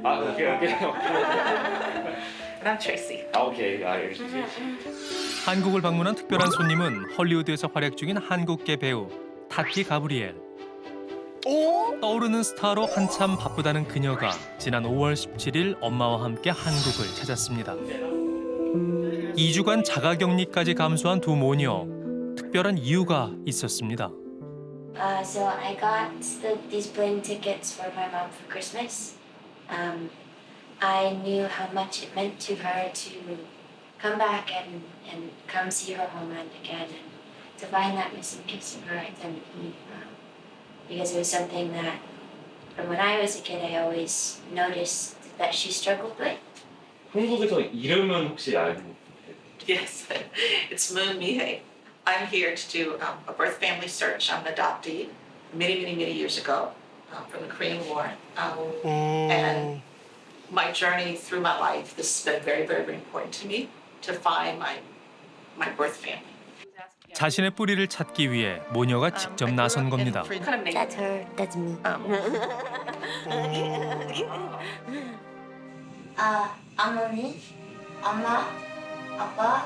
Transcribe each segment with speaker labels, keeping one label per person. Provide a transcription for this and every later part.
Speaker 1: 아, 오케이.
Speaker 2: And I'm Tracy.
Speaker 1: 아, 오케이. 아, 역시.
Speaker 3: 한국을 방문한 특별한 손님은 헐리우드에서 활약 중인 한국계 배우 타티 가브리엘. 떠오르는 스타로 한참 바쁘다는 그녀가 지난 5월 17일 엄마와 함께 한국을 찾았습니다. 2주간 자가격리까지 감수한 두 모녀. 특별한 이유가 있었습니다.
Speaker 4: So I got these plane tickets for my mom for Christmas. I knew how much it meant to her to come back and come see her homeland again and to find that missing piece of her identity. Because it was something that from when I was a kid I always noticed that she struggled with.
Speaker 1: 한국에서 이름은 혹시 알고?
Speaker 2: Yes, it's Moon Mihei. I'm here to do a birth family search. I'm an adoptee many years ago from the Korean War. And my journey through my life, this has been very important to me to find my birth family.
Speaker 3: 자신의 뿌리를 찾기 위해 모녀가 직접 나선 겁니다.
Speaker 4: That's her. That's me. 어머니, 엄마, 아빠,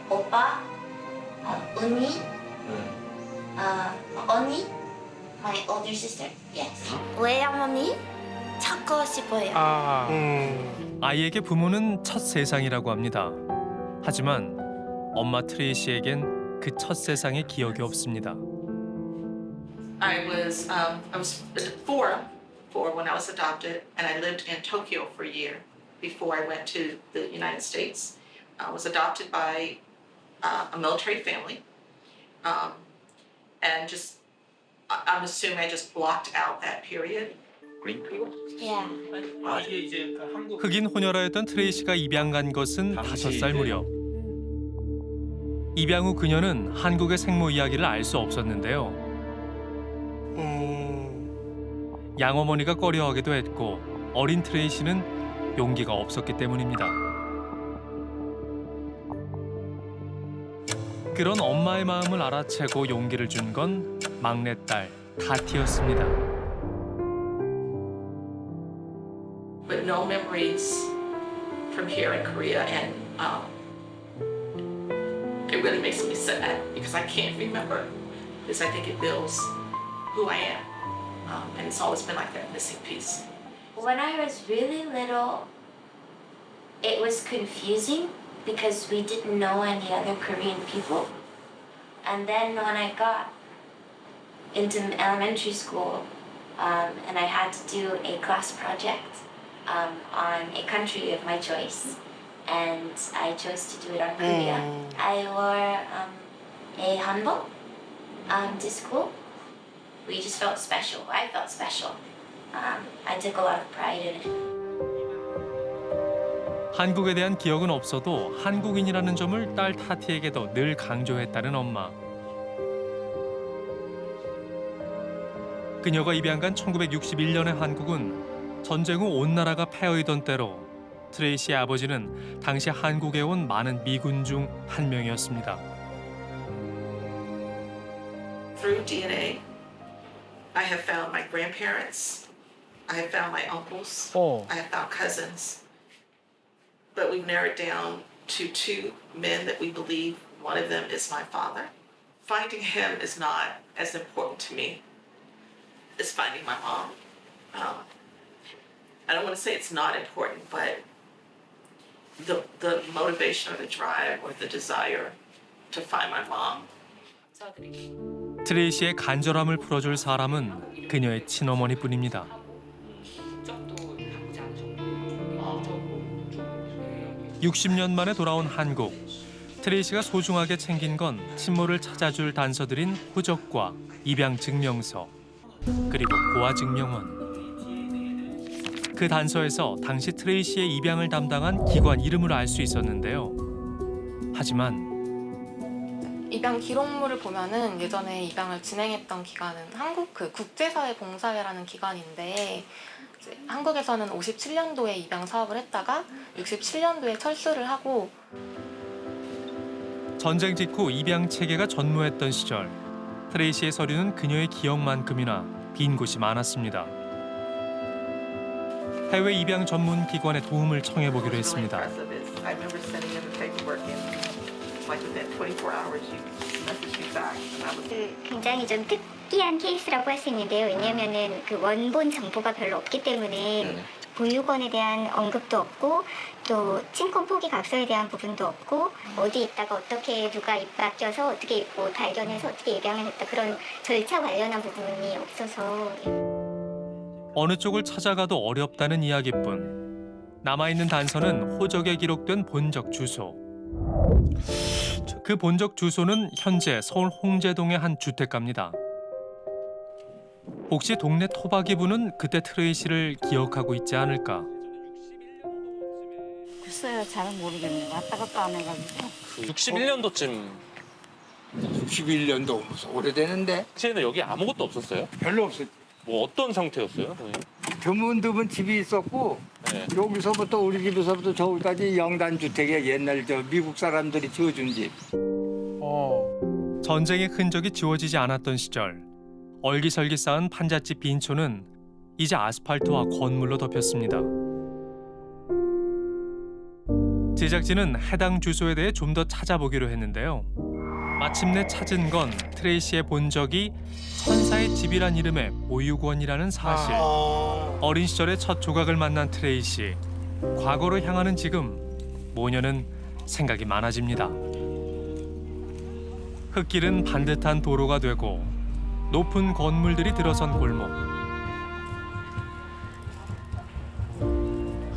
Speaker 4: 오빠, 언니, 언니, my older sister. Yes. 왜 어머니? 찾고 싶어요.
Speaker 3: 아이에게 부모는 첫 세상이라고 합니다. 하지만 엄마 트레이시에겐 그 첫 세상의 기억이 없습니다.
Speaker 2: I was four when I was adopted, and I lived in Tokyo for a year before I went to the United States. I was adopted by a military family, and I'm assuming I just blocked out that period.
Speaker 4: Yeah.
Speaker 3: 흑인 혼혈아였던 트레이시가 입양 간 것은 5살 무렵. 입양 후 그녀는 한국의 생모 이야기를 알 수 없었는데요. 양어머니가 꺼려하기도 했고 어린 트레이시는 용기가 없었기 때문입니다. 그런 엄마의 마음을 알아채고 용기를 준 건 막내딸 타티였습니다.
Speaker 2: But no memories from here in Korea, and it really makes me sad because I can't remember, because I think it builds who I am, and it's always been like that missing piece.
Speaker 4: When I was really little, it was confusing because we didn't know any other Korean people. And then when I got into elementary school, and I had to do a class project on a country of my choice, and I chose to do it on Korea. I wore a hanbok to school. We just felt special. I felt special. I took a lot of pride in it.
Speaker 3: 한국에 대한 기억은 없어도 한국인이라는 점을 딸 타티에게도 늘 강조했다는 엄마. 그녀가 입양 간 1961년의 한국은 전쟁 후 온 나라가 폐허이던 때로 트레이시의 아버지는 당시 한국에 온 많은 미군 중 한 명이었습니다.
Speaker 2: Through DNA, I have found my grandparents, I have found my uncles, I have found cousins, but we've narrowed down to 2 men that we believe one of them is my father. Finding him is not as important to me as finding my mom. I don't want to say it's not important, but the motivation or the drive or the desire to find my mom.
Speaker 3: 트레이시의 간절함을 풀어줄 사람은 그녀의 친어머니뿐입니다. 60년 만에 돌아온 한국. 트레이시가 소중하게 챙긴 건 친모를 찾아줄 단서들인 호적과 입양 증명서, 그리고 고아 증명원. 그 단서에서 당시 트레이시의 입양을 담당한 기관 이름을 알 수 있었는데요. 하지만
Speaker 5: 입양 기록물을 보면은 예전에 입양을 진행했던 기관은 한국 국제사회봉사회라는 기관인데 이제 한국에서는 57년도에 입양 사업을 했다가 67년도에 철수를 하고
Speaker 3: 전쟁 직후 입양 체계가 전무했던 시절 트레이시의 서류는 그녀의 기억만큼이나 빈 곳이 많았습니다. 해외 입양 전문 기관의 도움을 청해 보기로 했습니다.
Speaker 2: I remember sending in the paperwork and like within 24 hours you messaged me back. And I was
Speaker 6: 굉장히 좀 특이한 케이스라고 할 수 있는데요. 왜냐면은 그 원본 정보가 별로 없기 때문에 보육원에 대한 언급도 없고 또 친권 포기 각서에 대한 부분도 없고 어디 있다가 어떻게 누가 맡겨서 어떻게 뭐 발견해서 어떻게 입양을 했다 그런 절차 관련한 부분이 없어서
Speaker 3: 어느 쪽을 찾아가도 어렵다는 이야기뿐. 남아있는 단서는 호적에 기록된 본적 주소. 그 본적 주소는 현재 서울 홍제동의 한 주택가입니다. 혹시 동네 토박이분은 그때 트레이시를 기억하고 있지 않을까?
Speaker 7: 글쎄요, 잘은 모르겠네요. 왔다 갔다 안 해가지고.
Speaker 8: 61년도쯤
Speaker 9: 61년도 오래되는데
Speaker 8: 당시에는 여기 아무것도 없었어요?
Speaker 9: 별로 없었지.
Speaker 8: 뭐 어떤 상태였어요?
Speaker 9: 드문드문 집이 있었고
Speaker 8: 네.
Speaker 9: 여기서부터 우리 집에서부터 저기까지 영단주택에 옛날 저 미국 사람들이 지어준 집.
Speaker 3: 전쟁의 흔적이 지워지지 않았던 시절 얼기설기 쌓은 판잣집 빈초는 이제 아스팔트와 건물로 덮였습니다. 제작진은 해당 주소에 대해 좀 더 찾아보기로 했는데요. 마침내 찾은 건 트레이시의 본적이 천사의 집이란 이름의 보육원이라는 사실. 어린 시절의 첫 조각을 만난 트레이시. 과거로 향하는 지금 모녀는 생각이 많아집니다. 흙길은 반듯한 도로가 되고 높은 건물들이 들어선 골목.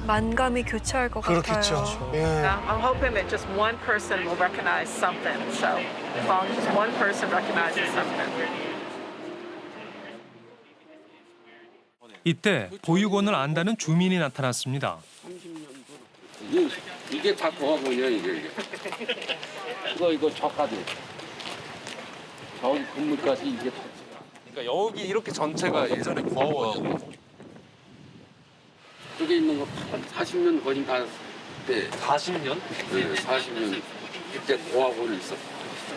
Speaker 10: 만감이 교차할 것 같아요.
Speaker 2: I'm hoping that just one person will recognize something. So as long as just one person recognizes something.
Speaker 3: 이때 보육원을 안다는 주민이 나타났습니다.
Speaker 11: 이게 다 고아원이야 이게. 이거 저까지. 저기 건물까지 이게 다.
Speaker 8: 그러니까 여기 이렇게 전체가 예전에 고아원이었고
Speaker 11: 쪽에 있는 거 40년 거진 다 때.
Speaker 8: 40년?
Speaker 11: 네, 40년. 그때 고아원이 있어.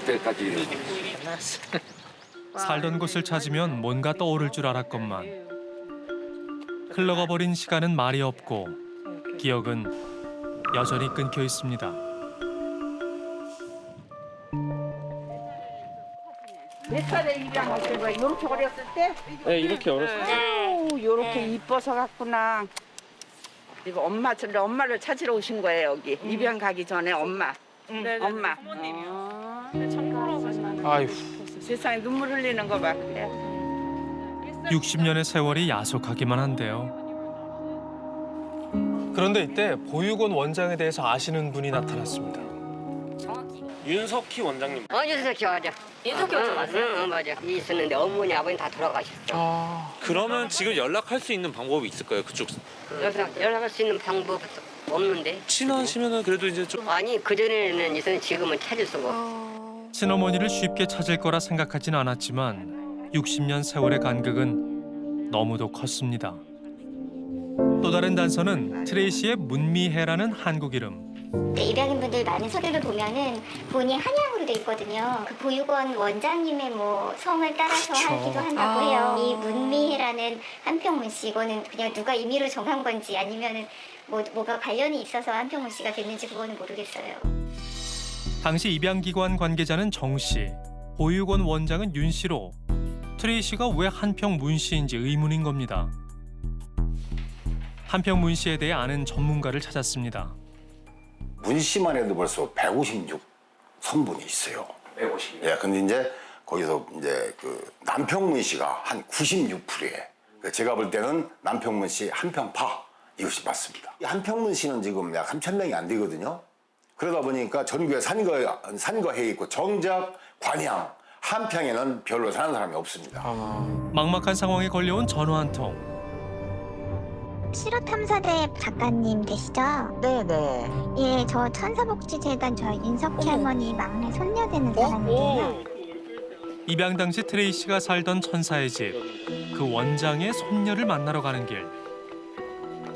Speaker 11: 그때까지 이런 거.
Speaker 3: 살던 곳을 찾으면 뭔가 떠오를 줄 알았건만 흘러가 버린 시간은 말이 없고 기억은 여전히 끊겨 있습니다.
Speaker 7: 몇 살에 입양하신 거예요? 이렇게 어렸을 때?
Speaker 8: 네, 이렇게 어렸을 때.
Speaker 7: 아유, 이렇게 이뻐서 갔구나. 이거 엄마를 찾으러 오신 거예요, 여기. 입양 가기 전에 엄마. 엄마.
Speaker 8: 아유.
Speaker 7: 세상에 눈물 흘리는 거 봐. 그래.
Speaker 3: 60년의 세월이 야속하기만 한데요.
Speaker 12: 그런데 이때 보육원 원장에 대해서 아시는 분이 나타났습니다.
Speaker 8: 윤석희 원장님.
Speaker 13: 윤석희 맞아. 윤석희 원장 맞아요? 응, 맞아. 있었는데 어머니 아버님 다 돌아가셨어.
Speaker 8: 그러면 지금 연락할 수 있는 방법이 있을까요? 그쪽
Speaker 13: 연락할 수 있는 방법 없는데.
Speaker 8: 친하시면은 그래도 이제 좀
Speaker 13: 아니 그전에는 있었는데 지금은 찾을 수가 없어.
Speaker 3: 친어머니를 쉽게 찾을 거라 생각하진 않았지만 60년 세월의 간극은 너무도 컸습니다. 또 다른 단서는 트레이시의 문미혜라는 한국 이름.
Speaker 6: 입양인분들 많은 서류를 보면은 본이 한양으로 돼 있거든요. 그 보육원 원장님의 뭐 성을 따라서 하기도 한다고 해요. 이 문미혜라는 한평문 씨 이거는 그냥 누가 임의로 정한 건지 아니면은 뭐가 관련이 있어서 한평문 씨가 됐는지 그거는 모르겠어요.
Speaker 3: 당시 입양기관 관계자는 정 씨, 보육원 원장은 윤 씨로 트레이시가 왜 한평문 씨인지 의문인 겁니다. 한평문 씨에 대해 아는 전문가를 찾았습니다.
Speaker 14: 문 씨만 해도 벌써 156 성분이 있어요.
Speaker 1: 150.
Speaker 14: 예, 근데 이제 거기서 이제 그 남평문 씨가 한 96%에 제가 볼 때는 남평문 씨 한평파 이것이 맞습니다. 이 한평문 씨는 지금 약 3,000명이 안 되거든요. 그러다 보니까 전국에 산거해 있고 정작 관양 한평에는 별로 사는 사람이 없습니다.
Speaker 3: 막막한 상황에 걸려온 전화 한 통.
Speaker 6: 실화탐사대 작가님 되시죠?
Speaker 7: 네네.
Speaker 6: 예, 저 천사복지재단 저 윤석희 할머니 막내 손녀 되는 사람이에요.
Speaker 3: 입양 당시 트레이시가 살던 천사의 집, 그 원장의 손녀를 만나러 가는 길.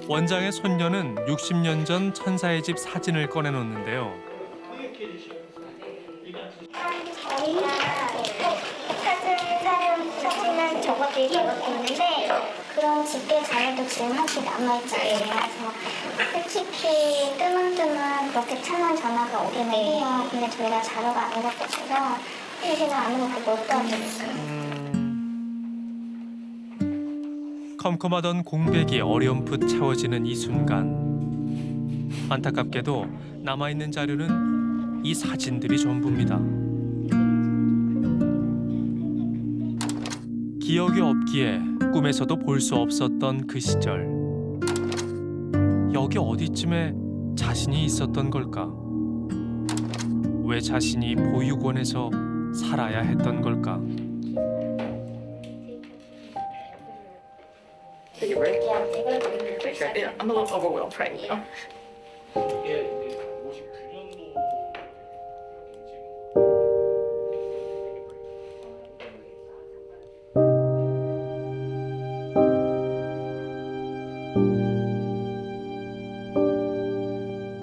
Speaker 3: 원장의 손녀는 60년 전 천사의 집 사진을 꺼내놓는데요.
Speaker 6: 저희가 사진을 적어드리고 있는데 그런 집계 자료도 지금 한씩 남아있잖아요. 그래서 솔직히 뜨문뜨문 그렇게 천원 전화가 오기는 해요. 근데 저희가 자료가 아무것도 없어서 제가 아무것도 못 도와드렸어요.
Speaker 3: 컴컴하던 공백이 어렴풋 채워지는 이 순간. 안타깝게도 남아있는 자료는 이 사진들이 전부입니다. 기억이 없기에 꿈에서도 볼 수 없었던 그 시절. 여기 어디쯤에 자신이 있었던 걸까? 왜 자신이 보육원에서 살아야 했던 걸까?
Speaker 2: Yeah, I'm a little overwhelmed right now.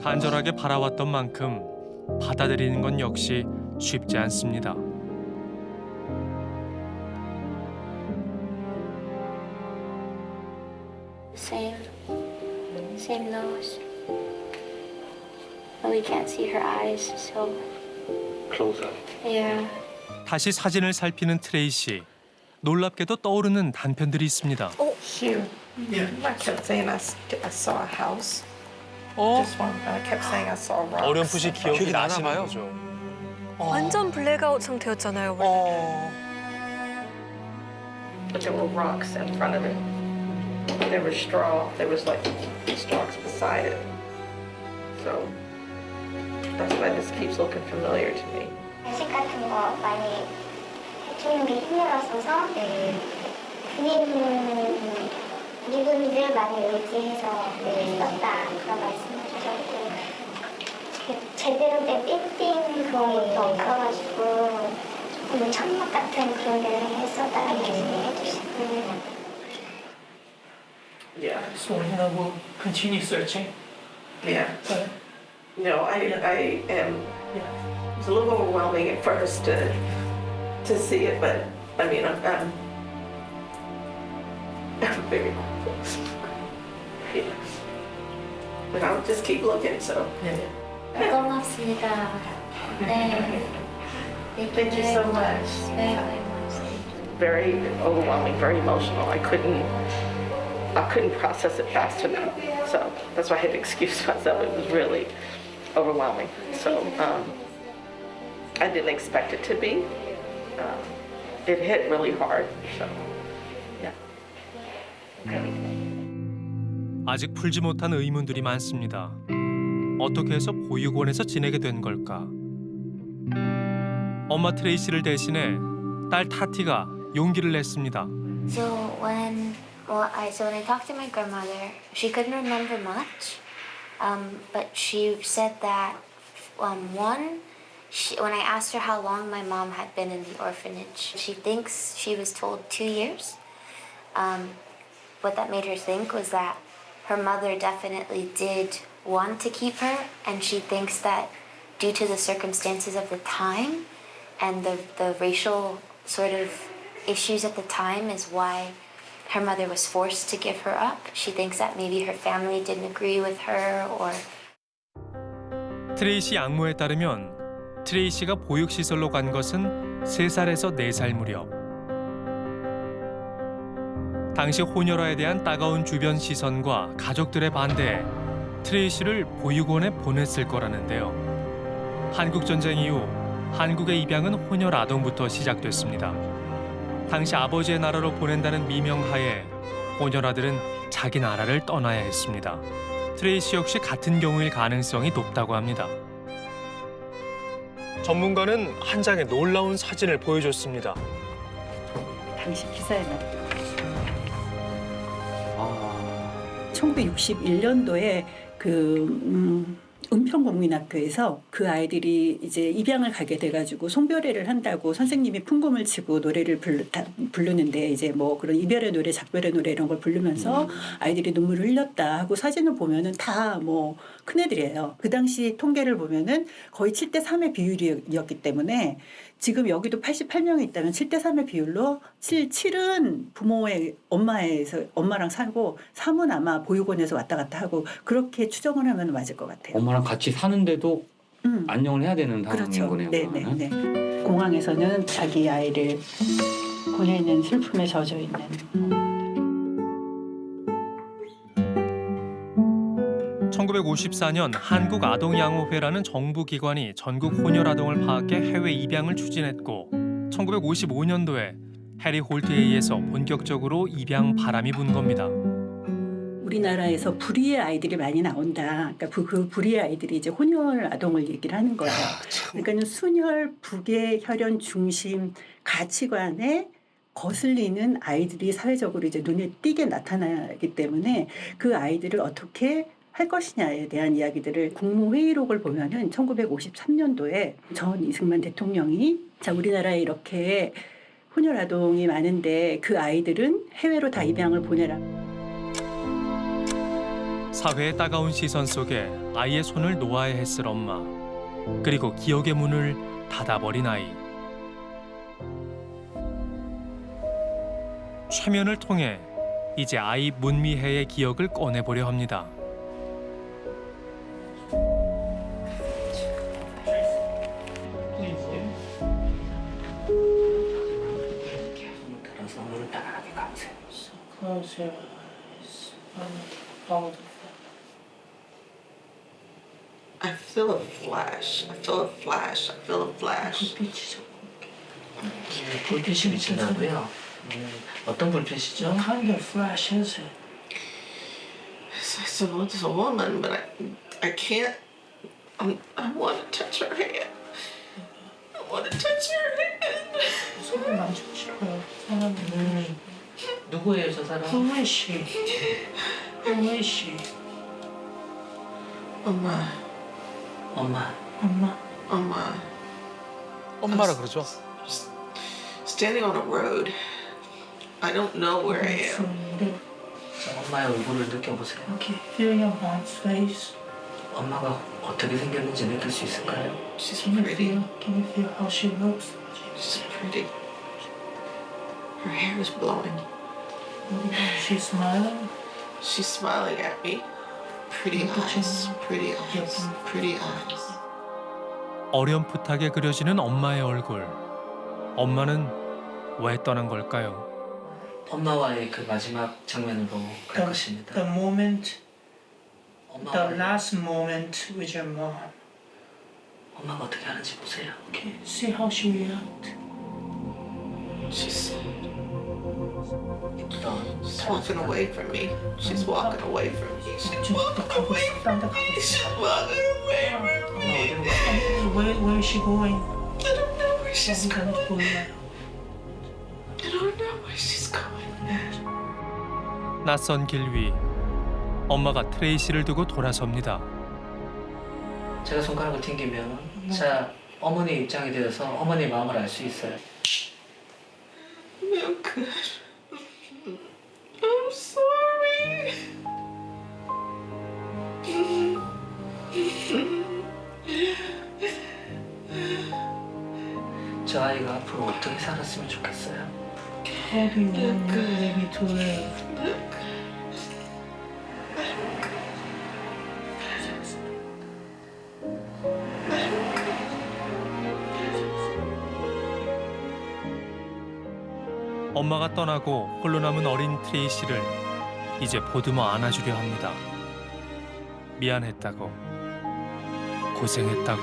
Speaker 3: 간절하게 바라왔던 만큼 받아들이는 건 역시 쉽지 않습니다.
Speaker 4: Same nose. But we can't see her eyes, so
Speaker 11: Close up.
Speaker 4: yeah.
Speaker 3: 다시 사진을 살피는 트레이시. 놀랍게도 떠오르는 단편들이 있습니다.
Speaker 2: Here. I kept saying I saw a house.
Speaker 12: 어?
Speaker 2: Just one. I kept saying I saw rocks.
Speaker 12: 어렴풋이 기억이
Speaker 8: 기억이 나나
Speaker 12: 나시는
Speaker 8: 봐요?
Speaker 12: 거죠.
Speaker 10: 완전 블랙아웃 상태였잖아요. 원래.
Speaker 2: But there were rocks in front of it. There was straw. There was like stalks beside it. So that's why this keeps looking familiar to me.
Speaker 6: 회식 같은 거 많이 해주는 게 힘들었어서 리듬을 많이 의지해서 썼다 그런 말씀을 주셨고 제대로 된 삐띵 그런 것도 없어가지고 조금 천막 같은 그런 데를 했었다는 말씀을 해주시고
Speaker 2: Yeah.
Speaker 15: So we'll continue searching.
Speaker 2: Yeah. No, I am. It's a little overwhelming at first to see it, but I mean, I'm very hopeful. Yeah. But I'll just keep looking. So.
Speaker 4: 고맙습니다. 네.
Speaker 2: Thank you so much.
Speaker 4: 네.
Speaker 2: Very overwhelming, very emotional. I couldn't process it fast enough. So that's why I had to excuse myself. It was really overwhelming. So I didn't expect it to be. It hit really hard. So yeah.
Speaker 3: 아직 풀지 못한 의문들이 많습니다. 어떻게 해서 보육원에서 지내게 된 걸까? 엄마 트레이시를 대신해 딸 타티가 용기를 냈습니다.
Speaker 4: So when I talked to my grandmother, she couldn't remember much, but she said that when I asked her how long my mom had been in the orphanage, she thinks she was told 2 years. What that made her think was that her mother definitely did want to keep her, and she thinks that due to the circumstances of the time and the racial sort of issues at the time is why her mother was forced to give her up. She thinks that maybe her family didn't agree with her or.
Speaker 3: 트레이시 양모에 따르면 트레이시가 보육시설로 간 것은 3살에서 4살 무렵. 당시 혼혈아에 대한 따가운 주변 시선과 가족들의 반대에 트레이시를 보육원에 보냈을 거라는데요. 한국전쟁 이후 한국의 입양은 혼혈 아동부터 시작됐습니다. 당시 아버지의 나라로 보낸다는 미명하에 혼혈아들은 자기 나라를 떠나야 했습니다. 트레이시 역시 같은 경우일 가능성이 높다고 합니다.
Speaker 12: 전문가는 한 장의 놀라운 사진을 보여줬습니다.
Speaker 16: 당시 기사에 났던 1961년도에 은평국민학교에서 그 아이들이 이제 입양을 가게 돼가지고 송별회를 한다고 선생님이 풍금을 치고 노래를 부르는데 이제 뭐 그런 이별의 노래, 작별의 노래 이런 걸 부르면서 아이들이 눈물을 흘렸다 하고 사진을 보면은 다 뭐 큰애들이에요. 그 당시 통계를 보면은 거의 7대 3의 비율이었기 때문에 지금 여기도 88명이 있다면 7대 3의 비율로 7은 부모의 엄마랑 살고 3은 아마 보육원에서 왔다 갔다 하고 그렇게 추정을 하면 맞을 것 같아요.
Speaker 11: 엄마랑 같이 사는데도 안녕을 해야 되는 상황인
Speaker 16: 그렇죠.
Speaker 11: 거네요.
Speaker 16: 네네네. 공항에서는 자기 아이를 보내는 슬픔에 젖어 있는.
Speaker 3: 1954년 한국아동양호회라는 정부기관이 전국 혼혈아동을 파악해 해외 입양을 추진했고 1955년도에 해리 홀트에 의해서 본격적으로 입양 바람이 분 겁니다.
Speaker 16: 우리나라에서 불의의 아이들이 많이 나온다. 그러니까 그 불의의 아이들이 이제 혼혈 아동을 얘기를 하는 거예요. 그러니까 순혈, 북의 혈연 중심 가치관에 거슬리는 아이들이 사회적으로 이제 눈에 띄게 나타나기 때문에 그 아이들을 어떻게 할 것이냐에 대한 이야기들을 국무회의록을 보면은 1953년도에 전 이승만 대통령이 자 우리나라에 이렇게 혼혈 아동이 많은데 그 아이들은 해외로 다 입양을 보내라.
Speaker 3: 사회의 따가운 시선 속에 아이의 손을 놓아야 했을 엄마. 그리고 기억의 문을 닫아버린 아이. 최면을 통해 이제 아이 문미혜의 기억을 꺼내보려 합니다.
Speaker 15: 들어서 문을 편안하게 감으세요. Close your eyes. Follow the
Speaker 2: I feel a flash. I feel a flash. I feel a flash.
Speaker 15: 불빛이 비친다고요? 어떤 불빛이죠? What kind of flash is it?
Speaker 2: It's a woman, but I can't. I want to touch her hand. I want to touch her hand.
Speaker 15: 손을 만지고 싶어요. 사람이. 누구예요, 저 사람? Who is she? Who is she?
Speaker 2: 엄마.
Speaker 15: 엄마.
Speaker 2: 엄마.
Speaker 12: 엄마라 그러죠?
Speaker 2: Standing on a road. I don't know where I am.
Speaker 15: 자, 엄마의 얼굴을 느껴보세요. Okay, feel your mom's face. 엄마가 어떻게 생겼는지 느낄 수 있을까요?
Speaker 2: She's pretty.
Speaker 15: Can you feel how she looks?
Speaker 2: She's pretty. Her hair is blowing.
Speaker 15: She's smiling.
Speaker 2: She's smiling at me. Pretty eyes. Pretty eyes. Pretty eyes.
Speaker 3: 어렴풋하게 그려지는 엄마의 얼굴. 엄마는 왜 떠난 걸까요?
Speaker 15: 엄마와의 그 마지막 장면으로 갈 것입니다. The moment, the last moment with your mom. 엄마가 어떻게 하는지 보세요. Okay, see how she react.
Speaker 2: She's walking away from me. She's walking away from me. She's walking away from me. She's walking away from me.
Speaker 15: Where is she going?
Speaker 2: I don't know where she's going.
Speaker 15: going.
Speaker 2: I don't know where she's going.
Speaker 3: 낯선 길 위. 엄마가 트레이시를 두고 돌아섭니다.
Speaker 15: 제가 손가락을 튕기면 자 어머니 입장이 되어서 어머니 마음을 알 수 있어요.
Speaker 2: I'm good. I'm sorry.
Speaker 15: 저 아이가 앞으로 어떻게 살았으면 좋겠어요? How do you want your baby to live?
Speaker 3: 엄마가 떠나고 홀로 남은 어린 트레이시를 이제 보듬어 안아주려 합니다. 미안했다고, 고생했다고.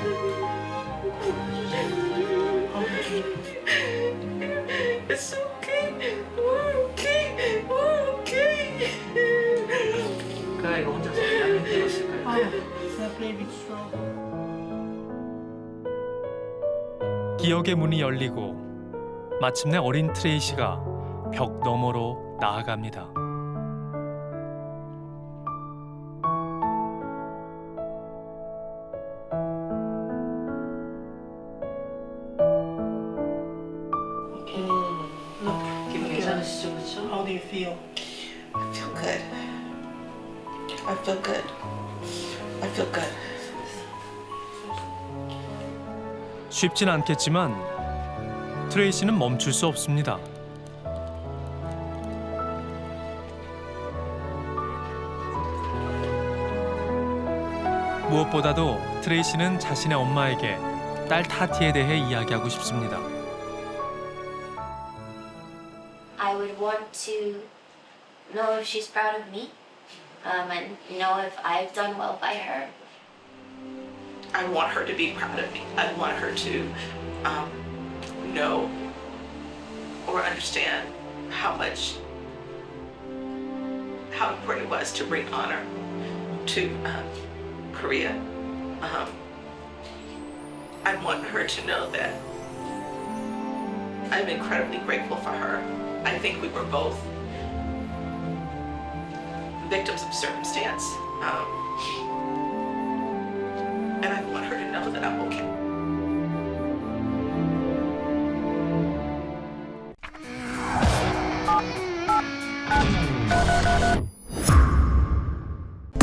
Speaker 2: It's okay. We're okay. We're okay.
Speaker 15: 그 아이가 혼자서 얼마나 힘들었을까요? That baby's strong.
Speaker 3: 기억의 문이 열리고 마침내 어린 트레이시가 벽 너머로 나아갑니다.
Speaker 15: How do you feel?
Speaker 2: I feel good. I feel good. I feel good.
Speaker 3: 쉽진 않겠지만 트레이시는 멈출 수 없습니다. 무엇보다도 트레이시는 자신의 엄마에게 딸 타티에 대해 이야기하고 싶습니다.
Speaker 4: I would want to know if she's proud of me, and know if I've done well by her.
Speaker 2: I want her to be proud of me. I want her to know or understand how important it was to bring honor to Korea. I want her to know that I'm incredibly grateful for her. I think we were both victims of circumstance. And I want her to know that I'm okay.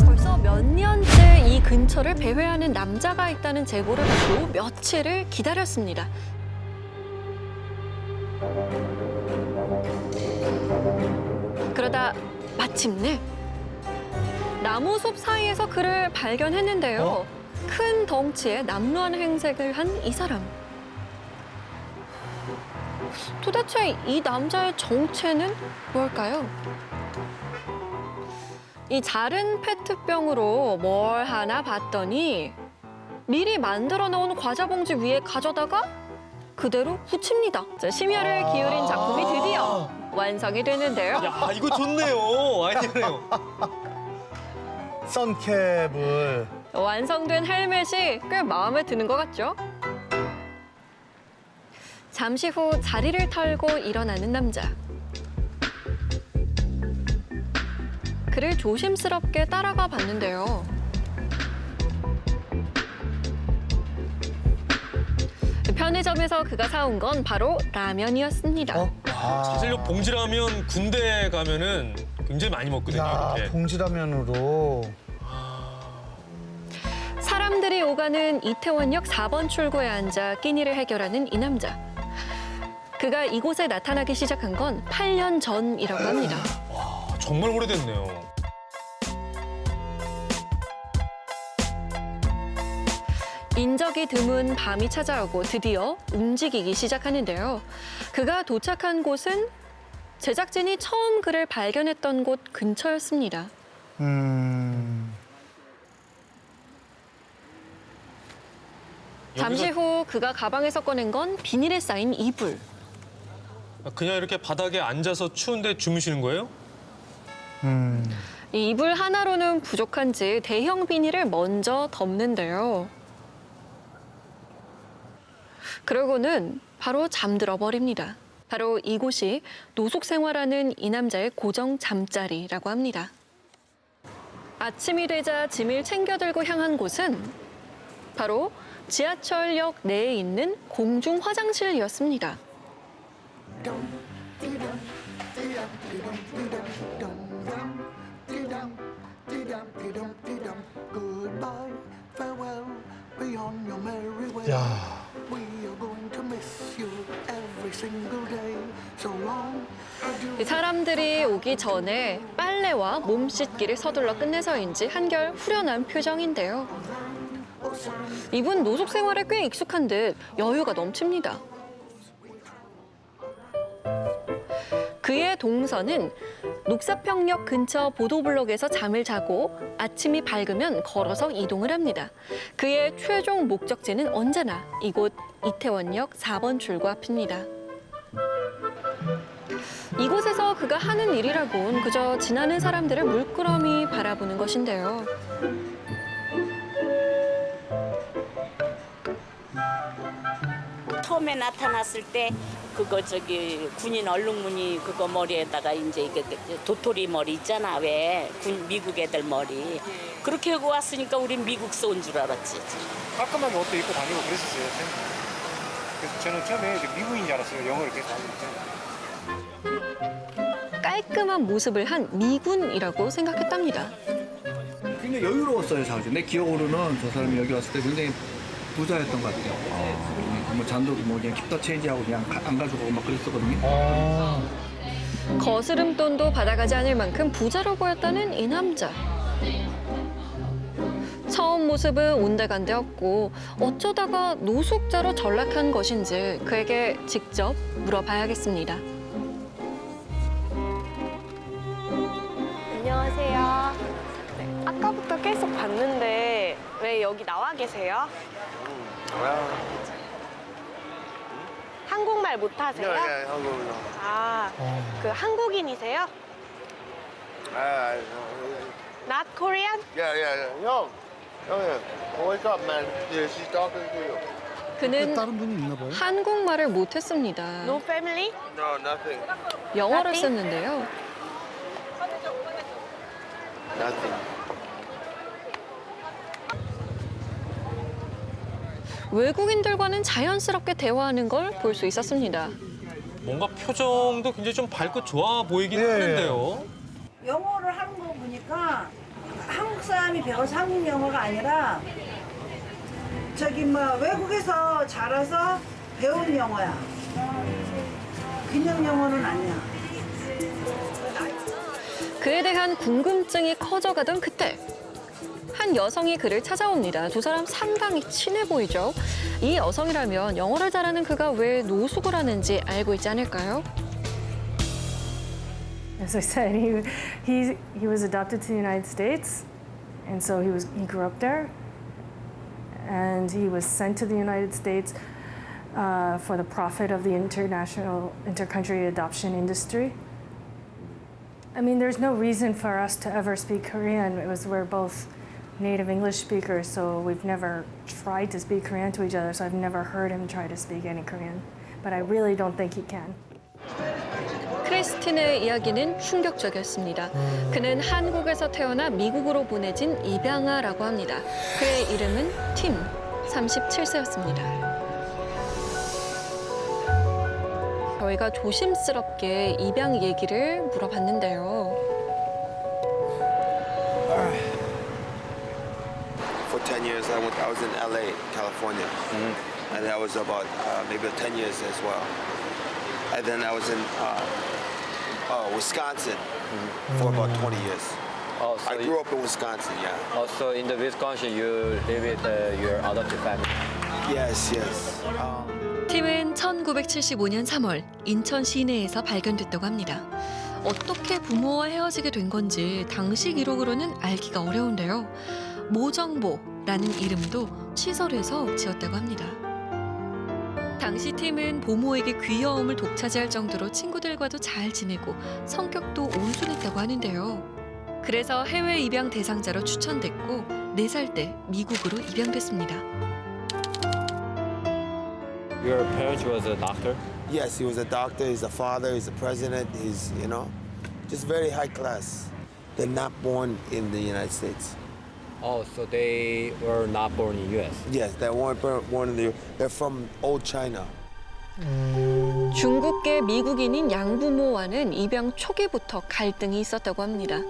Speaker 10: 벌써 몇 년째 이 근처를 배회하는 남자가 있다는 제보를 받고 며칠을 기다렸습니다. 그러다 마침내 나무숲 사이에서 그를 발견했는데요. 큰 덩치에 남루한 행색을 한 이 사람. 도대체 이 남자의 정체는 뭘까요? 이 자른 페트병으로 뭘 하나 봤더니 미리 만들어 놓은 과자 봉지 위에 가져다가 그대로 붙입니다. 자, 심혈을 기울인 작품이 드디어 완성이 되는데요.
Speaker 12: 야, 이거 좋네요. 아이디어네요.
Speaker 17: 선캡을.
Speaker 10: 완성된 헬멧이 꽤 마음에 드는 것 같죠? 잠시 후 자리를 털고 일어나는 남자. 그를 조심스럽게 따라가 봤는데요. 편의점에서 그가 사온 건 바로 라면이었습니다.
Speaker 12: 사실 봉지라면 군대 가면은 굉장히 많이 먹거든요.
Speaker 17: 야,
Speaker 12: 이렇게.
Speaker 17: 봉지라면으로.
Speaker 10: 사람들이 오가는 이태원역 4번 출구에 앉아 끼니를 해결하는 이 남자. 그가 이곳에 나타나기 시작한 건 8년 전이라고 합니다.
Speaker 12: 와, 정말 오래됐네요.
Speaker 10: 인적이 드문 밤이 찾아오고 드디어 움직이기 시작하는데요. 그가 도착한 곳은 제작진이 처음 그를 발견했던 곳 근처였습니다. 잠시 후 그가 가방에서 꺼낸 건 비닐에 쌓인 이불.
Speaker 12: 그냥 이렇게 바닥에 앉아서 추운데 주무시는 거예요?
Speaker 10: 이 이불 하나로는 부족한지 대형 비닐을 먼저 덮는데요. 그러고는 바로 잠들어 버립니다. 바로 이곳이 노숙 생활하는 이 남자의 고정 잠자리라고 합니다. 아침이 되자 짐을 챙겨 들고 향한 곳은 바로 지하철역 내에 있는 공중 화장실이었습니다.
Speaker 17: 야.
Speaker 10: 사람들이 오기 전에 빨래와 몸 씻기를 서둘러 끝내서인지 한결 후련한 표정인데요. 이분 노숙 생활에 꽤 익숙한 듯 여유가 넘칩니다. 그의 동선은 녹사평역 근처 보도블록에서 잠을 자고 아침이 밝으면 걸어서 이동을 합니다. 그의 최종 목적지는 언제나 이곳 이태원역 4번 출구 앞입니다. 이곳에서 그가 하는 일이라곤 그저 지나는 사람들을 물끄러미 바라보는 것인데요.
Speaker 18: 처음에 나타났을 때 그거 저기 군인 얼룩무늬 그거 머리에다가 이제 이게 도토리 머리 있잖아 왜 미국 애들 머리 그렇게 하고 왔으니까 우린 미국서 온 줄 알았지.
Speaker 19: 깔끔한 옷도 입고 다니고 그랬었어요. 그래서 저는 처음에 미국인 줄 알았어요. 영어를 계속 하고 있잖아요.
Speaker 10: 깔끔한 모습을 한 미군이라고 생각했답니다.
Speaker 20: 굉장히 여유로웠어요, 사실. 내 기억으로는 저 사람이 여기 왔을 때 굉장히 부자였던 것 같아요. 뭐 잔도도 뭐 그냥 킵더 체인지하고 그냥 안 가지고 막 그랬었거든요.
Speaker 10: 거스름돈도 받아가지 않을 만큼 부자로 보였다는 이 남자. 처음 모습은 온데간데였고 어쩌다가 노숙자로 전락한 것인지 그에게 직접 물어봐야겠습니다.
Speaker 21: 안녕하세요. 네, 아까부터 계속 봤는데 왜 여기 나와 계세요? 한국말 못하세요?
Speaker 22: 네, 한국말.
Speaker 21: 아, 그 한국인이세요? Not Korean?
Speaker 22: 형, wake up, man. Yeah, she's talking to you.
Speaker 10: 그는 한국말을 못했습니다.
Speaker 21: No family?
Speaker 22: No, nothing.
Speaker 10: 영어를
Speaker 21: Nothing?
Speaker 10: 썼는데요.
Speaker 22: Nothing.
Speaker 10: 외국인들과는 자연스럽게 대화하는 걸 볼 수 있었습니다.
Speaker 12: 뭔가 표정도 굉장히 좀 밝고 좋아 보이긴 하는데요.
Speaker 23: 영어를 하는 거 보니까 한국 사람이 배워서 한국 영어가 아니라 저기 뭐 외국에서 자라서 배운 영어야. 그냥 영어는 아니야.
Speaker 10: 그에 대한 궁금증이 커져가던 그때 한 여성이 그를 찾아옵니다. 두 사람 상당히 친해 보이죠? 이 여성이라면 영어를 잘하는 그가 왜 노숙을 하는지 알고 있지 않을까요?
Speaker 24: As I said, he was adopted to the United States, and so he grew up there, and he was sent to the United States for the profit of the intercountry adoption industry. I mean, there's no reason for us to ever speak Korean. We're both native English speakers, so we've never tried to speak Korean to each other. So I've never heard him try to speak any Korean, but I really don't think he can.
Speaker 10: 크리스틴의 이야기는 충격적이었습니다. 그는 한국에서 태어나 미국으로 보내진 입양아라고 합니다. 그의 이름은 팀, 37세였습니다. 저희가 조심스럽게 입양 얘기를 물어봤는데요.
Speaker 22: For 10 years, I was in LA, California. And that was about maybe 10 years as well. And then I was in Wisconsin for about 20 years.
Speaker 25: Oh, so
Speaker 22: I grew up in Wisconsin, yeah.
Speaker 25: Also in the Wisconsin, you live with your adopted family.
Speaker 22: Yes, yes.
Speaker 10: 팀은 1975년 3월 인천 시내에서 발견됐다고 합니다. 어떻게 부모와 헤어지게 된 건지 당시 기록으로는 알기가 어려운데요. 모정보라는 이름도 시설에서 지었다고 합니다. 당시 팀은 보모에게 귀여움을 독차지할 정도로 친구들과도 잘 지내고 성격도 온순했다고 하는데요. 그래서 해외 입양 대상자로 추천됐고 4살 때 미국으로 입양됐습니다.
Speaker 25: Your parents was a doctor?
Speaker 22: Yes, he was a doctor, he's a father, he's a president, he's, just very high class. They're not born in the United States.
Speaker 25: Oh, so they were not born in U.S.
Speaker 22: Yes, they weren't born in the U.S. They're from old China.
Speaker 10: 중국계 미국인인 양부모와는 입양 초기부터 갈등이 있었다고 합니다.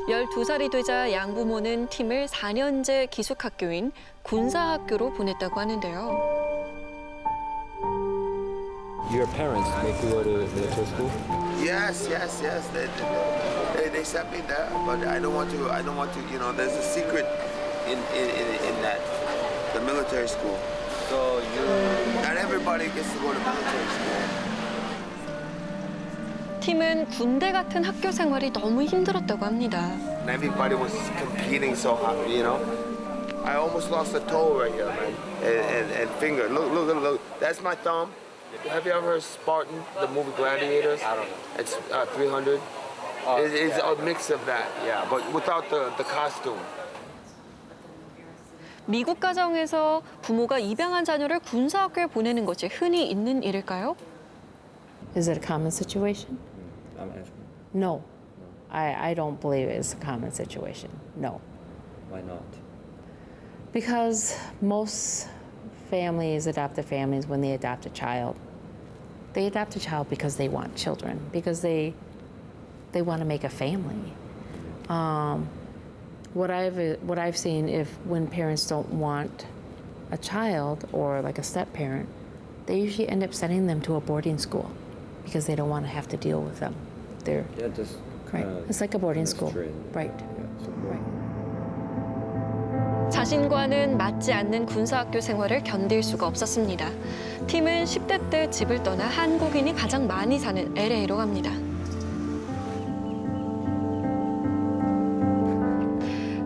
Speaker 10: 12살이 되자 양부모는 팀을 4년제 기숙학교인 군사학교로 보냈다고 하는데요.
Speaker 25: Your parents make you go to military school?
Speaker 22: Yes. They sent me there, but I don't want to. There's a secret in that, the military school.
Speaker 25: So
Speaker 22: not everybody gets to go to military school.
Speaker 10: 팀은 군대 같은 학교 생활이 너무 힘들었다고 합니다.
Speaker 22: And everybody was competing so hard, I almost lost a toe right here, man, and finger. Look. That's my thumb. Have you ever heard Spartan, the movie Gladiators? I don't know. It's 300. It's a mix of that, yeah, but without the costume.
Speaker 10: 미국 가정에서 부모가 입양한 자녀를 군사학교에 보내는 것이 흔히 있는 일일까요?
Speaker 26: Is it a common situation? No. I don't believe it's a common situation. No.
Speaker 25: Why not?
Speaker 26: Because most families, adoptive families, when they adopt a child, they adopt a child because they want children, because they they want to make a family. What I've seen, if when parents don't want a child or like a step parent, they usually end up sending them to a boarding school because they don't want to have to deal with them. They're right. It's like a boarding school, right?
Speaker 10: 자신과는 맞지 않는 군사학교 생활을 견딜 수가 없었습니다. 팀은 10대 때 집을 떠나 한국인이 가장 많이 사는 LA로 갑니다.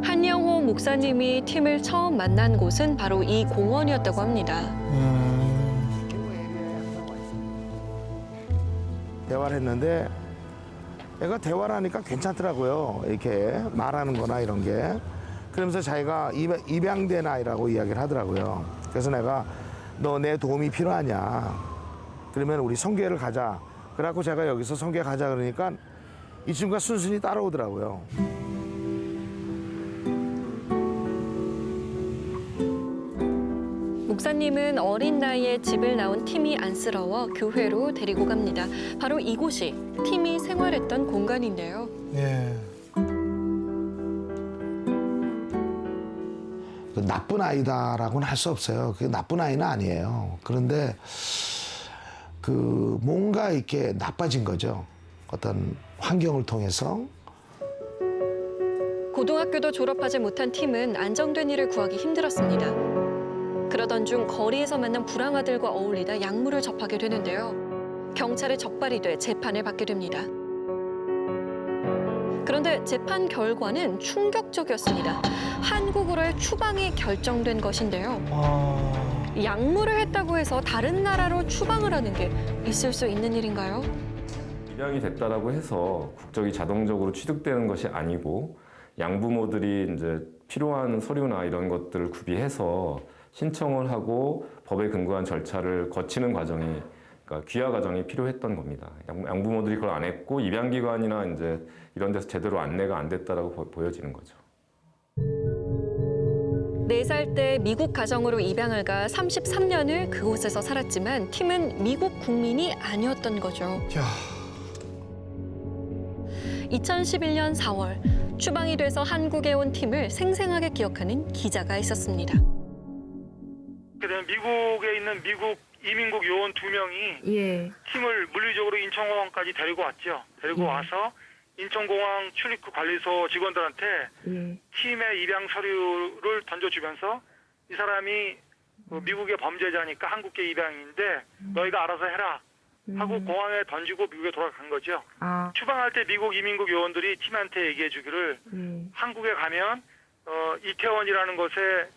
Speaker 10: 한영호 목사님이 팀을 처음 만난 곳은 바로 이 공원이었다고 합니다.
Speaker 17: 대화를 했는데 애가 대화를 하니까 괜찮더라고요. 이렇게 말하는 거나 이런 게. 그러면서 자기가 입양된 아이라고 이야기를 하더라고요. 그래서 내가 너 내 도움이 필요하냐. 그러면 우리 성교회를 가자. 그래갖고 제가 여기서 성교회 가자 그러니까 이 친구가 순순히 따라오더라고요.
Speaker 10: 목사님은 어린 나이에 집을 나온 팀이 안쓰러워 교회로 데리고 갑니다. 바로 이곳이 팀이 생활했던 공간인데요.
Speaker 17: 예. 나쁜 아이다라고는 할 수 없어요. 그게 나쁜 아이는 아니에요. 그런데 그 뭔가 이렇게 나빠진 거죠. 어떤 환경을 통해서.
Speaker 10: 고등학교도 졸업하지 못한 팀은 안정된 일을 구하기 힘들었습니다. 그러던 중 거리에서 만난 불황아들과 어울리다 약물을 접하게 되는데요. 경찰에 적발이 돼 재판을 받게 됩니다. 그런데 재판 결과는 충격적이었습니다. 한국으로의 추방이 결정된 것인데요. 약물을 했다고 해서 다른 나라로 추방을 하는 게 있을 수 있는 일인가요?
Speaker 1: 입양이 됐다라고 해서 국적이 자동적으로 취득되는 것이 아니고 양부모들이 이제 필요한 서류나 이런 것들을 구비해서 신청을 하고 법에 근거한 절차를 거치는 과정이, 그러니까 귀화 과정이 필요했던 겁니다. 양부모들이 그걸 안 했고 입양기관이나 이제 이런 데서 제대로 안내가 안 됐다라고 보여지는 거죠.
Speaker 10: 4살 때 미국 가정으로 입양을 가 33년을 그곳에서 살았지만 팀은 미국 국민이 아니었던 거죠. 2011년 4월 추방이 돼서 한국에 온 팀을 생생하게 기억하는 기자가 있었습니다.
Speaker 19: 미국에 있는 미국 이민국 요원 2명이 팀을 물리적으로 인천공항까지 데리고 왔죠. 데리고 와서 인천공항 출입구 관리소 직원들한테 팀의 입양 서류를 던져주면서 이 사람이 미국의 범죄자니까 한국계 입양인데 너희가 알아서 해라 하고 공항에 던지고 미국에 돌아간 거죠. 추방할 때 미국 이민국 요원들이 팀한테 얘기해 주기를 한국에 가면 이태원이라는 곳에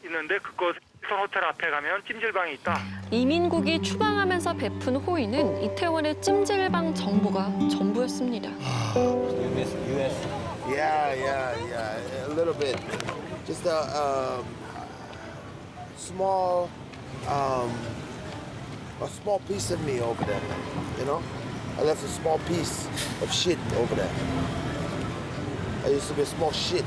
Speaker 19: 있는데 그곳 호텔 앞에 가면 찜질방이 있다.
Speaker 10: 이민국이 추방하면서 베푼 호의는 이태원의 찜질방 정보가 전부였습니다.
Speaker 22: Yeah, a little bit. Just a small piece of me over there. You know, I left a small piece of shit over there. I used to be a small shit.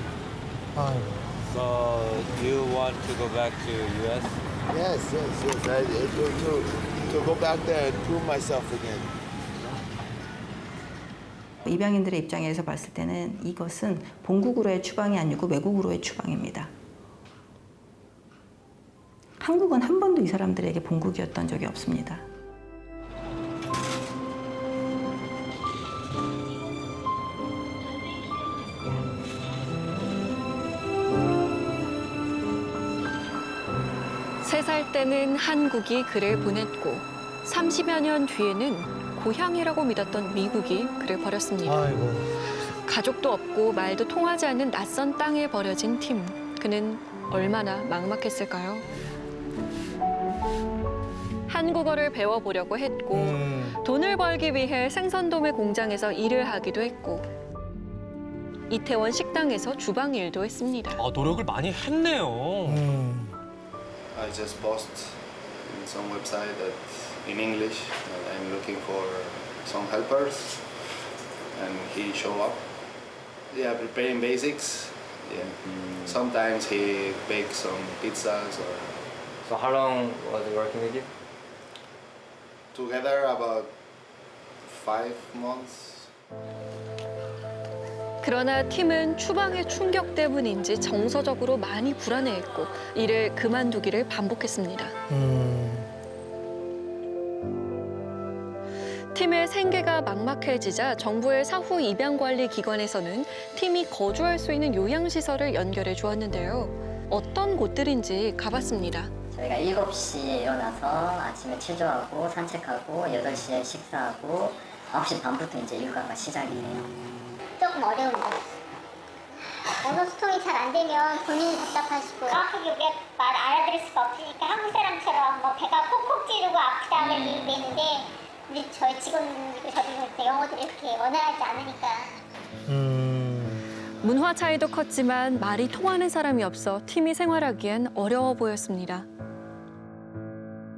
Speaker 25: So, do you want to go back to U.S.?
Speaker 22: Yes. To go back there and prove myself again.
Speaker 5: 입양인들의 입장에서 봤을 때는 이것은 본국으로의 추방이 아니고 외국으로의 추방입니다. 한국은 한 번도 이 사람들에게 본국이었던 적이 없습니다.
Speaker 10: 세 살 때는 한국이 그를 보냈고 30여 년 뒤에는 고향이라고 믿었던 미국이 그를 버렸습니다.
Speaker 17: 아이고.
Speaker 10: 가족도 없고 말도 통하지 않는 낯선 땅에 버려진 팀. 그는 얼마나 막막했을까요? 한국어를 배워보려고 했고 돈을 벌기 위해 생선도매 공장에서 일을 하기도 했고 이태원 식당에서 주방 일도 했습니다.
Speaker 12: 노력을 많이 했네요.
Speaker 7: I just post in some website that in English that I'm looking for some helpers, and he show up. Yeah, preparing basics. Yeah. Sometimes he bakes some pizzas or.
Speaker 25: So how long was he working with you?
Speaker 7: Together about 5 months.
Speaker 10: 그러나 팀은 추방의 충격 때문인지 정서적으로 많이 불안해했고 이를 그만두기를 반복했습니다. 팀의 생계가 막막해지자 정부의 사후 입양관리기관에서는 팀이 거주할 수 있는 요양시설을 연결해 주었는데요. 어떤 곳들인지 가봤습니다.
Speaker 6: 저희가 7시에 일어나서 아침에 체조하고 산책하고 8시에 식사하고 9시 반부터 이제 육아가 시작이에요.
Speaker 8: 조금 어려운데 언어 소통이 잘 안 되면 본인이 답답하시고 정확하게 우리가 말 알아들을 수가 없으니까 한국 사람처럼 뭐 배가 콕콕 찌르고 아프다는 얘기도 있는데 우리 저희 직원들도 저도 영어들이 이렇게 원활하지 않으니까
Speaker 10: 문화 차이도 컸지만 말이 통하는 사람이 없어 팀이 생활하기엔 어려워 보였습니다.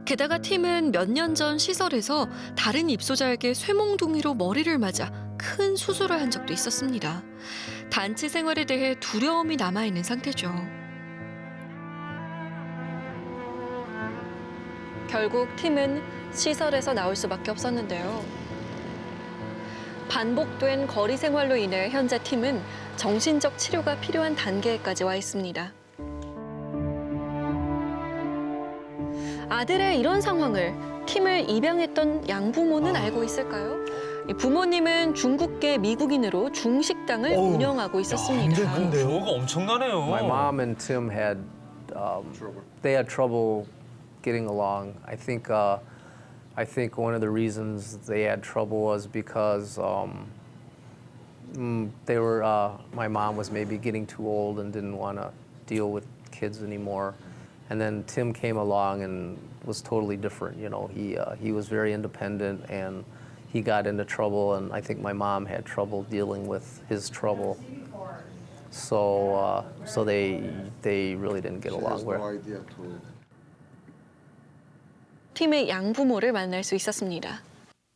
Speaker 10: 게다가 팀은 몇 년 전 시설에서 다른 입소자에게 쇠몽둥이로 머리를 맞아 큰 수술을 한 적도 있었습니다. 단체 생활에 대해 두려움이 남아있는 상태죠. 결국 팀은 시설에서 나올 수밖에 없었는데요. 반복된 거리 생활로 인해 현재 팀은 정신적 치료가 필요한 단계까지 와 있습니다. 아들의 이런 상황을 팀을 입양했던 양부모는 알고 있을까요? 부모님은 중국계 미국인으로 중식당을 운영하고 있었습니다.
Speaker 12: 규모가 엄청나네요.
Speaker 9: My mom and Tim had they had trouble getting along. I think one of the reasons they had trouble was because they were my mom was maybe getting too old and didn't want to deal with kids anymore. And then Tim came along and was totally different. You know, he was very independent and he got into trouble, and I think my mom had trouble dealing with his trouble. So they really didn't get along.
Speaker 10: 팀의 양부모를 만날 수 있었습니다.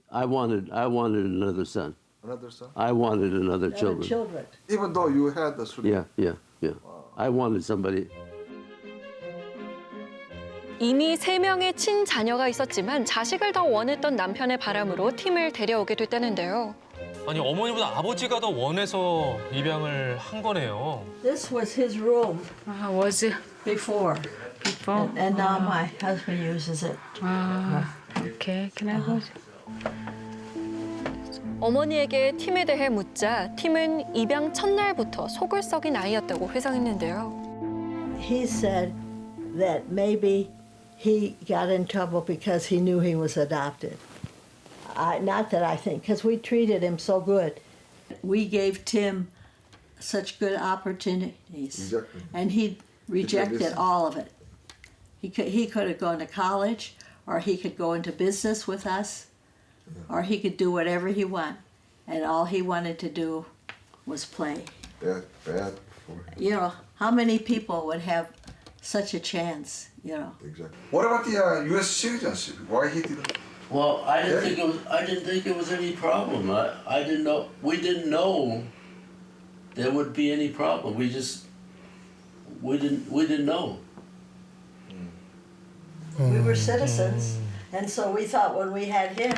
Speaker 11: I wanted another son.
Speaker 13: Another son?
Speaker 11: I wanted another children.
Speaker 13: Even though you had the three?
Speaker 11: Yeah. I wanted somebody.
Speaker 10: 이미 3명의 친자녀가 있었지만 자식을 더 원했던 남편의 바람으로 팀을 데려오게 됐다는데요.
Speaker 12: 아니 어머니보다 아버지가 더 원해서 입양을 한 거네요.
Speaker 14: This was his room.
Speaker 26: Was it?
Speaker 14: Before. And now my husband uses it.
Speaker 26: Okay. Can I go?
Speaker 10: 어머니에게 팀에 대해 묻자 팀은 입양 첫날부터 속을 썩인 아이였다고 회상했는데요.
Speaker 14: He said that maybe he got in trouble because he knew he was adopted. Not that I think, because we treated him so good. We gave Tim such good opportunities.
Speaker 13: Exactly.
Speaker 14: And he rejected all of it. He could have gone to college, or he could go into business with us, or he could do whatever he wanted. And all he wanted to do was play.
Speaker 13: Bad.
Speaker 14: You know, how many people would have such a chance, you know?
Speaker 13: Exactly. What about the U.S. citizenship? Why he didn't?
Speaker 11: Well, I didn't think it was any problem. I didn't know. We didn't know there would be any problem. We didn't know.
Speaker 14: We were citizens, and so we thought when we had him,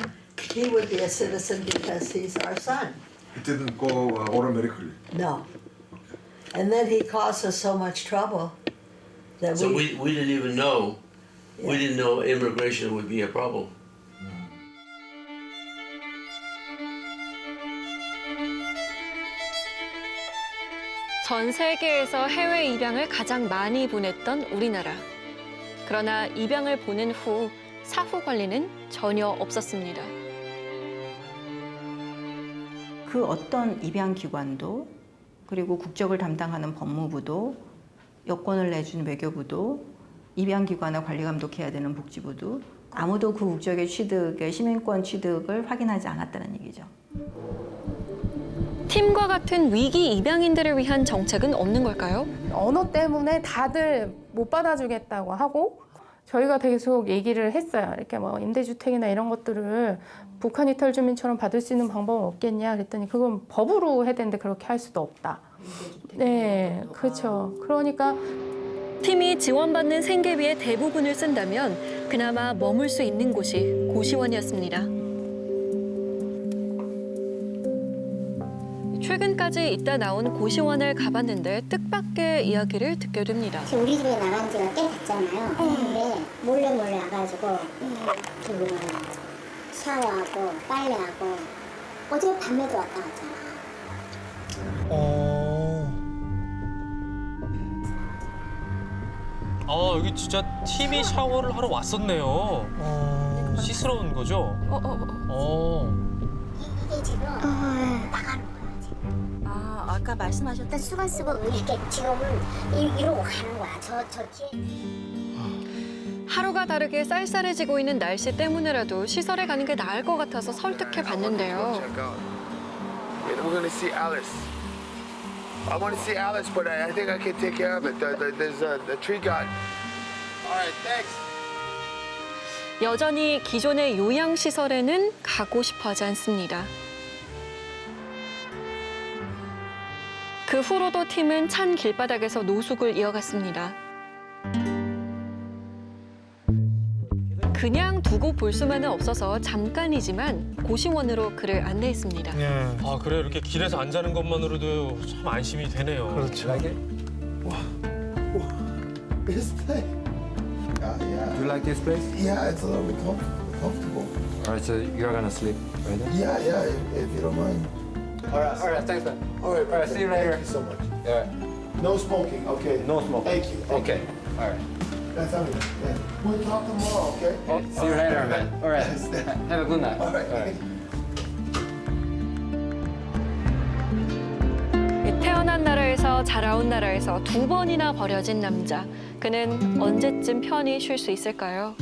Speaker 14: he would be a citizen because he's our son.
Speaker 13: It didn't go automatically.
Speaker 14: No. And then he caused us so much trouble that
Speaker 11: So we didn't even know. Yeah. We didn't know immigration would be a problem.
Speaker 10: 전 세계에서 해외 입양을 가장 많이 보냈던 우리나라. 그러나 입양을 보낸 후 사후 관리는 전혀 없었습니다.
Speaker 5: 그 어떤 입양 기관도 그리고 국적을 담당하는 법무부도 여권을 내준 외교부도 입양 기관을 관리 감독해야 되는 복지부도 아무도 그 국적의 취득의 시민권 취득을 확인하지 않았다는 얘기죠.
Speaker 10: 팀과 같은 위기 입양인들을 위한 정책은 없는 걸까요?
Speaker 24: 언어 때문에 다들 못 받아주겠다고 하고 저희가 계속 얘기를 했어요. 이렇게 뭐 임대주택이나 이런 것들을 북한 이탈 주민처럼 받을 수 있는 방법은 없겠냐 그랬더니 그건 법으로 해야 되는데 그렇게 할 수도 없다. 네, 그렇죠. 그러니까
Speaker 10: 팀이 지원받는 생계비의 대부분을 쓴다면 그나마 머물 수 있는 곳이 고시원이었습니다. 최근까지 있다 나온 고시원을 가봤는데 뜻밖의 이야기를 듣게 됩니다.
Speaker 8: 지금 우리 집에 나간 지가 꽤 됐잖아요. 근데 몰래 와가지고 샤워하고 빨래하고 어제 밤에도 왔다 갔잖아.
Speaker 12: 여기 진짜 팀이 샤워를 하러 왔었네요. 씻으러 온 거죠?
Speaker 8: 이게 지금 나가는 거야. 아까 말씀하셨던 수건 쓰고 이렇게 지금은 이러고 가는 거야. 저 뒤에.
Speaker 10: 하루가 다르게 쌀쌀해지고 있는 날씨 때문에라도 시설에 가는 게 나을 것 같아서 설득해 봤는데요.
Speaker 22: We're going to see Alice. I want to see Alice, but I think I can take care of it. There's the tree guard. All right, thanks.
Speaker 10: 여전히 기존의 요양시설에는 가고 싶어 하지 않습니다. 그 후로도 팀은 찬 길바닥에서 노숙을 이어갔습니다. 그냥 두고 볼 수만은 없어서 잠깐이지만 고시원으로 그를 안내했습니다.
Speaker 12: 아, 그래 이렇게 길에서 안 자는 것만으로도 참 안심이 되네요.
Speaker 13: 그렇죠. This thing. Yeah.
Speaker 2: Do you like this place?
Speaker 13: Yeah, it's a little bit comfortable.
Speaker 2: All right, so you're gonna sleep right there?
Speaker 13: Yeah, if you don't mind.
Speaker 2: All right, thanks, man.
Speaker 13: All right,
Speaker 2: see you later.
Speaker 13: Thank you so much.
Speaker 2: Yeah.
Speaker 13: No smoking, okay?
Speaker 2: No smoking.
Speaker 13: Thank you.
Speaker 2: Okay. All right.
Speaker 13: That's everything. Yeah. We'll talk tomorrow, okay?
Speaker 2: See you later, man. All right.
Speaker 13: Yes.
Speaker 2: Have a good night.
Speaker 13: All right.
Speaker 2: All right.
Speaker 10: 태어난 나라에서 자라온 나라에서 2번이나 버려진 남자. 그는 언제쯤 편히 쉴 수 있을까요?